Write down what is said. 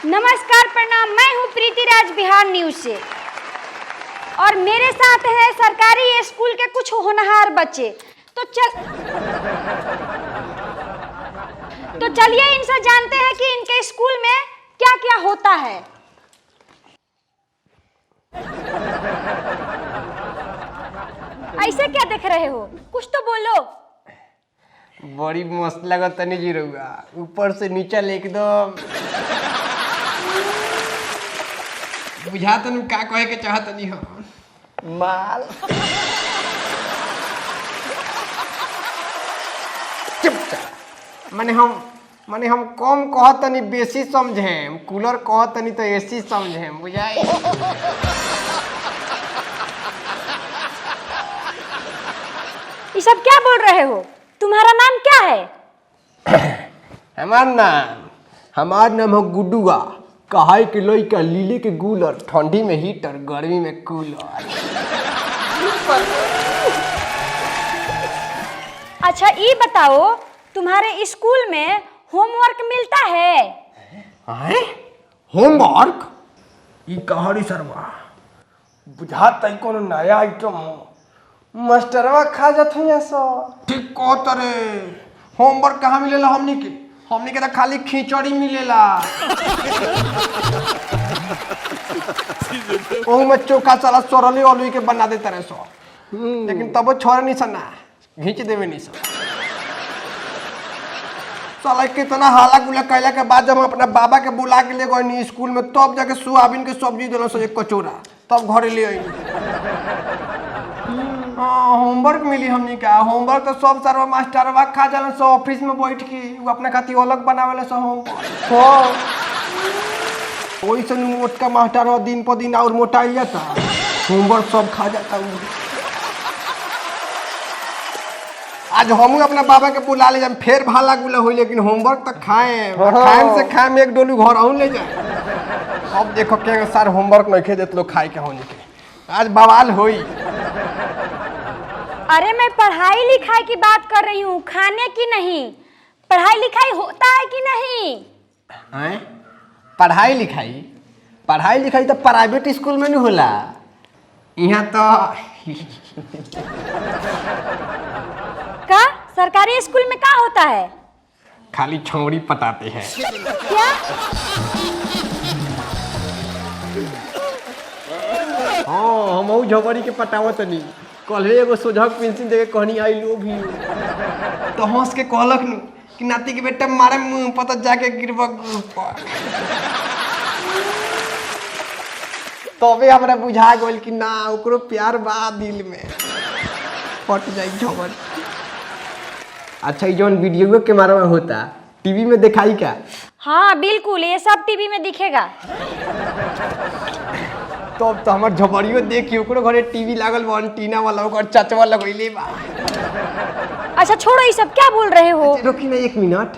नमस्कार प्रणाम, मैं हूं प्रीति राज बिहार न्यूज से और मेरे साथ है सरकारी स्कूल के कुछ होनहार बच्चे। तो चलिए इनसे जानते हैं कि इनके स्कूल में क्या क्या होता है। ऐसे क्या देख रहे हो, कुछ तो बोलो। बड़ी मस्त लगत तनी जी रहुआ, ऊपर से नीचा एकदम बुझा तन का कहे के चाहत नहीं हम माल। चुपचाप माने हम कम कहत तनी बेसी समझे, कूलर कहत तनी तो एसी समझे, बुझाई। ये सब क्या बोल रहे हो? तुम्हारा नाम क्या है? हमार नाम है गुड्डुआ। कहाई के लइका लीले के गूलर, ठंडी में हीटर, गर्मी में कूलर। अच्छा ये बताओ, तुम्हारे स्कूल में होमवर्क मिलता है? होमवर्क? ई कहारी सरवा बुझाता है कोनो नया आइटम हो। मास्टरवा खा जात है सो। ठीक को तरे होमवर्क कहाँ मिलेला हमनी के तो खाली खिचड़ी मिलेला। ओह में चोखा साला सोरली आलू के बना देते रहे सो, लेकिन तब छोड़ नहीं सना, घींच देवे नहीं सो। साला कितना हाला गुला कैला के बाद जब हम अपना बाबा के बुला के ले गए स्कूल में, तब जाके सोयाबीन के सब्जी दिलो सो एक कचोरा, तब घरे ले आई। होमवर्क मिली हमनी का। होमवर्क तो सब सारा मास्टरवा खा जाला सो, ऑफिस में बैठ के वो अपने खातिर अलग बनावेला सो होमवर्क। वही से मोट का मास्टर दिन पर दिन और मोटाई जाता, होमवर्क सब खा जाता। आज हम अपना बाबा के बुला ले जाए, फिर भाला गुला हुई, लेकिन होमवर्क तो खाए से खाए में एक डोलू घर आऊं ले जाए। अब देखो के सर होमवर्क नहीं खे देते लोग खाए के होने के, आज बवाल हुई। अरे मैं पढ़ाई लिखाई की बात कर रही हूँ, खाने की नहीं। पढ़ाई लिखाई होता है कि नहीं? पढ़ाई लिखाई तो प्राइवेट स्कूल में नहीं होला, यहाँ तो का सरकारी स्कूल में क्या होता है? खाली छौड़ी पटाते हैं। क्या? हाँ, हम झोपड़ी के पटावत नहीं। कल एगो सोझक पेंसिल दे के कहनी आई लो भी, तो हंस के कहलक नु कि नाती के बेटा मारे मुंह पता जाके गिरबक पर। तबे हमरा बुझा गेल कि ना ओकरो प्यार बा दिल में, पट जाई झोपड़। अच्छा ये जोन वीडियो के मारे में होता, टीवी में दिखाई क्या? हाँ बिल्कुल, ये सब टीवी में दिखेगा। तो हमार झोपड़ियो देखी, ओकरो घरे टीवी लागल बा, एंटीना वाला, ओकर चचवा लगइले बा। अच्छा छोड़ो ये सब, क्या बोल रहे हो? रुकी ना एक मिनट।